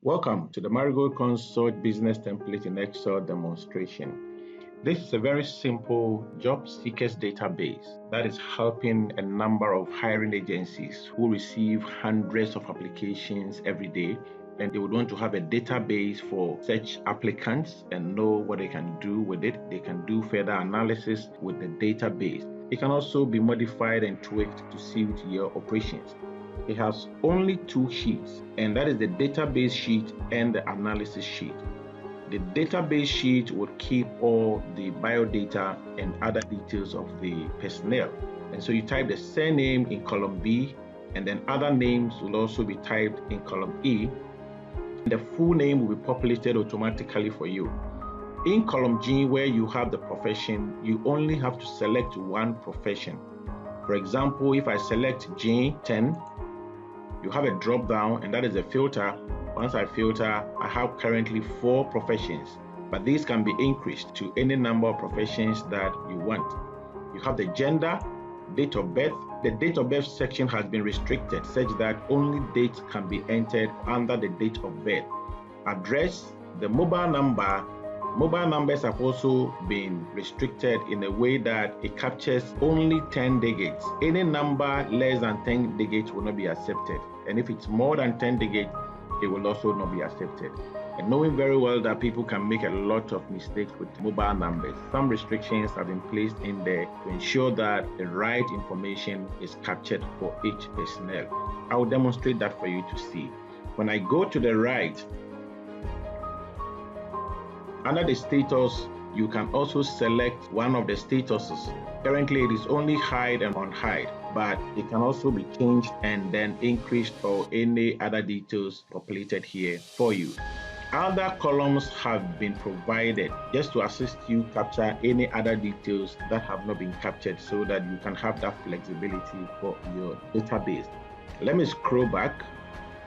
Welcome to the Marigold Consult Business Template in Excel demonstration. This is a very simple job seekers database that is helping a number of hiring agencies who receive hundreds of applications every day, and they would want to have a database for such applicants and know what they can do with it. They can do further analysis with the database. It can also be modified and tweaked to suit your operations. It has only two sheets, and that is the database sheet and the analysis sheet. The database sheet would keep all the biodata and other details of the personnel. And so you type the surname in column B, and then other names will also be typed in column E. The full name will be populated automatically for you. In column G, where you have the profession, you only have to select one profession. For example, if I select J10, you have a drop down, and that is a filter. Once I filter, I have currently 4 professions, but these can be increased to any number of professions that you want. You have the gender, date of birth. The date of birth section has been restricted such that only dates can be entered under the date of birth. Address, the mobile number. Mobile numbers have also been restricted in a way that it captures only 10 digits. Any number less than 10 digits will not be accepted. And if it's more than 10 digits, it will also not be accepted. And knowing very well that people can make a lot of mistakes with mobile numbers, some restrictions have been placed in there to ensure that the right information is captured for each personnel. I will demonstrate that for you to see. When I go to the right, under the status, you can also select one of the statuses. Currently, it is only hide and unhide, but it can also be changed and then increased or any other details populated here for you. Other columns have been provided just to assist you capture any other details that have not been captured so that you can have that flexibility for your database. Let me scroll back.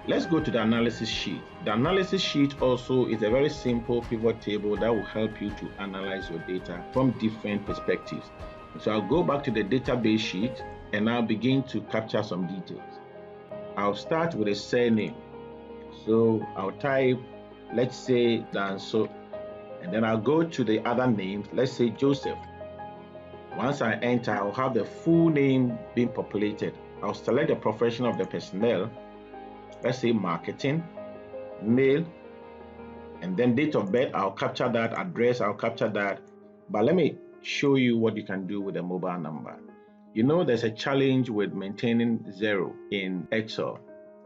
Let's go to the analysis sheet. The analysis sheet also is a very simple pivot table that will help you to analyze your data from different perspectives. So I'll go back to the database sheet and I'll begin to capture some details. I'll start with a surname. So I'll type, let's say Danso, and then I'll go to the other names, let's say Joseph. Once I enter, I'll have the full name being populated. I'll select the profession of the personnel. Let's say marketing, male, and then date of birth, I'll capture that, address, I'll capture that. But let me show you what you can do with a mobile number. You know there's a challenge with maintaining 0 in Excel.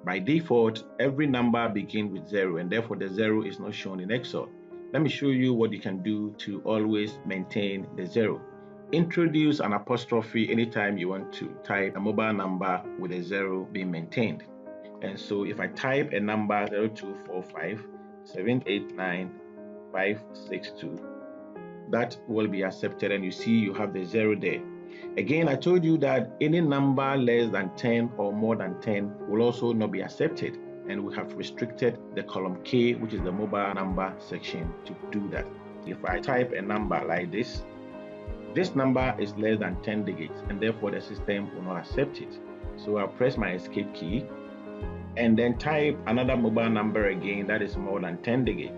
By default, every number begins with 0, and therefore the 0 is not shown in Excel. Let me show you what you can do to always maintain the 0. Introduce an apostrophe anytime you want to type a mobile number with a 0 being maintained. And so if I type a number 0245 789 562, that will be accepted, and you see you have the 0 there. Again, I told you that any number less than 10 or more than 10 will also not be accepted, and we have restricted the column K, which is the mobile number section, to do that. If I type a number like this number is less than 10 digits, and therefore the system will not accept it. So I'll press my escape key and then type another mobile number again that is more than 10 digits.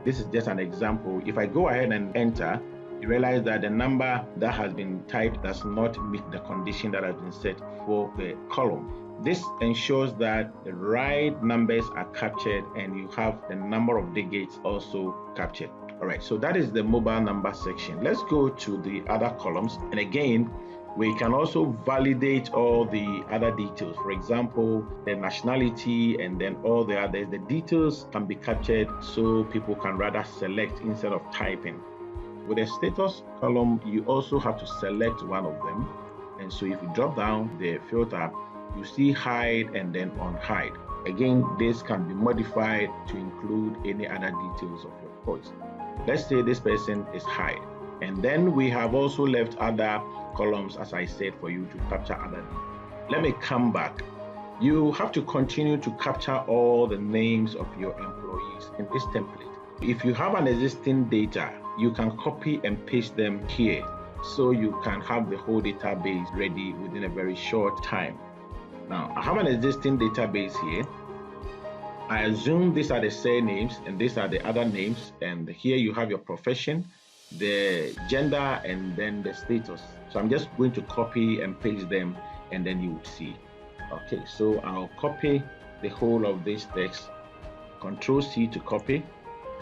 This is just an example. If I go ahead and enter, you realize that the number that has been typed does not meet the condition that has been set for the column. This ensures that the right numbers are captured and you have the number of digits also captured. All right, so that is the mobile number section. Let's go to the other columns, and again, we can also validate all the other details. For example, the nationality and then all the others. The details can be captured so people can rather select instead of typing. With the status column, you also have to select one of them. And so if you drop down the filter, you see hide and then unhide. Again, this can be modified to include any other details of your post. Let's say this person is hide. And then we have also left other columns, as I said, for you to capture other details. Let me come back. You have to continue to capture all the names of your employees in this template. If you have an existing data, you can copy and paste them here so you can have the whole database ready within a very short time. Now, I have an existing database here. I assume these are the surnames and these are the other names, and here you have your profession, the gender, and then the status. So I'm just going to copy and paste them, and then you would see. Okay, so I'll copy the whole of this text, Control C to copy.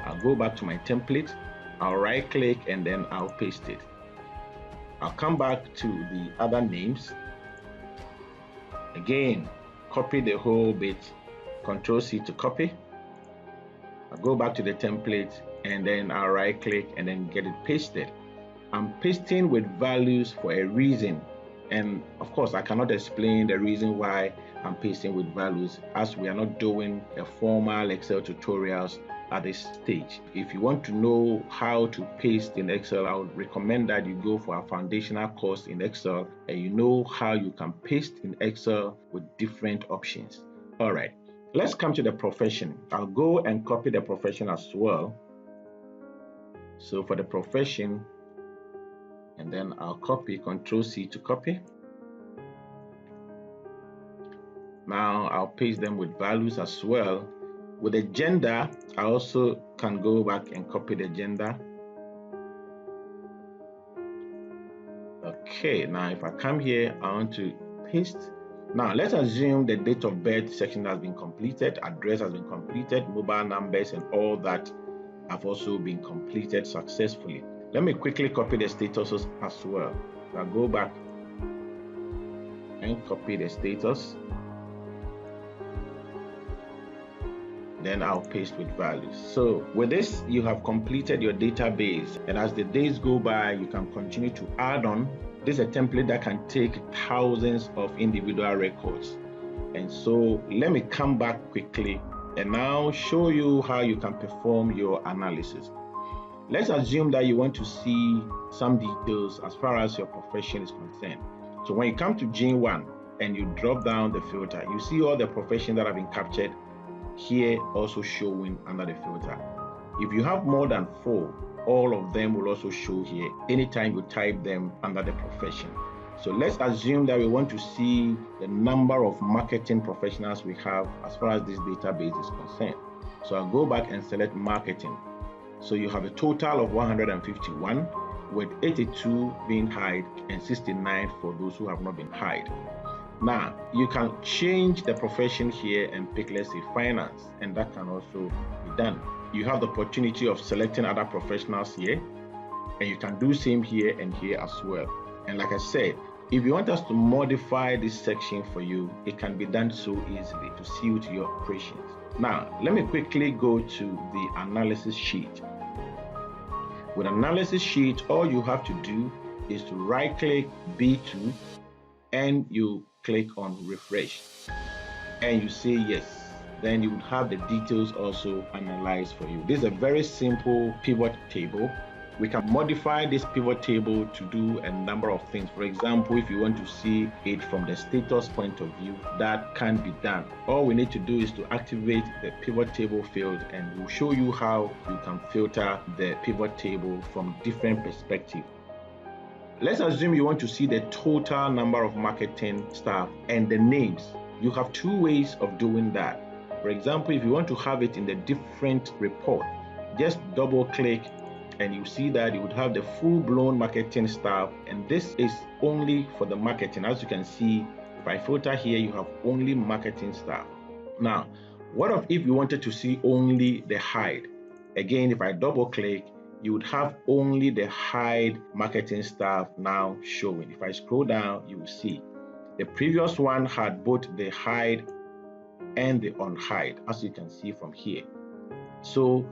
I'll go back to my template, I'll right click, and then I'll paste it. I'll come back to the other names. Again, copy the whole bit, Control C to copy. I'll go back to the template, and then I'll right click and then get it pasted. I'm pasting with values for a reason, and of course I cannot explain the reason why I'm pasting with values, as we are not doing a formal Excel tutorials at this stage. If you want to know how to paste in Excel, I would recommend that you go for a foundational course in Excel and you know how you can paste in Excel with different options. All right, let's come to the profession. I'll go and copy the profession as well. So for the profession, and then I'll copy, Control C to copy. Now I'll paste them with values as well. With the gender, I also can go back and copy the gender. Okay, now if I come here, I want to paste. Now let's assume the date of birth section has been completed, address has been completed, mobile numbers and all that have also been completed successfully. Let me quickly copy the statuses as well. I'll go back and copy the status. Then I'll paste with values. So with this, you have completed your database, and as the days go by, you can continue to add on. This is a template that can take thousands of individual records. And so let me come back quickly and now show you how you can perform your analysis. Let's assume that you want to see some details as far as your profession is concerned. So when you come to Gene 1 and you drop down the filter, you see all the professions that have been captured here also showing under the filter. If you have more than 4, all of them will also show here anytime you type them under the profession. So let's assume that we want to see the number of marketing professionals we have as far as this database is concerned. So I'll go back and select marketing. So you have a total of 151, with 82 being hide and 69 for those who have not been hide. Now you can change the profession here and pick, let's say, finance, and that can also be done. You have the opportunity of selecting other professionals here, and you can do same here and here as well. And like I said, if you want us to modify this section for you, it can be done so easily to suit your operations. Now let me quickly go to the analysis sheet. With analysis sheet, all you have to do is to right click B2 and you click on refresh and you say yes. Then you would have the details also analyzed for you. This is a very simple pivot table. We can modify this pivot table to do a number of things. For example, if you want to see it from the status point of view, that can be done. All we need to do is to activate the pivot table field, and we'll show you how you can filter the pivot table from different perspectives. Let's assume you want to see the total number of marketing staff and the names. You have 2 ways of doing that. For example, if you want to have it in the different report, just double click and you see that you would have the full-blown marketing staff, and this is only for the marketing. As you can see, if I filter here, you have only marketing staff. Now, what if you wanted to see only the hide? Again, if I double click, you would have only the hide marketing staff now showing. If I scroll down, you will see the previous one had both the hide and the unhide, as you can see from here. So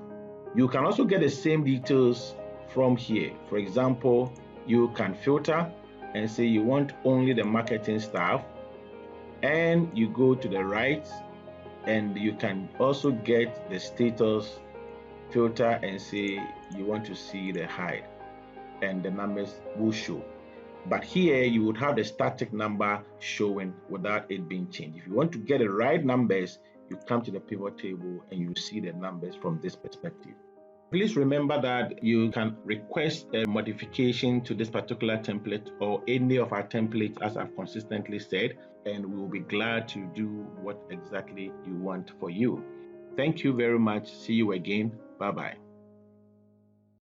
you can also get the same details from here. For example, you can filter and say you want only the marketing staff, and you go to the right and you can also get the status filter and say you want to see the hide, and the numbers will show. But here you would have the static number showing without it being changed. If you want to get the right numbers, you come to the pivot table and you see the numbers from this perspective. Please remember that you can request a modification to this particular template or any of our templates, as I've consistently said, and we will be glad to do what exactly you want for you. Thank you very much. See you again. Bye bye.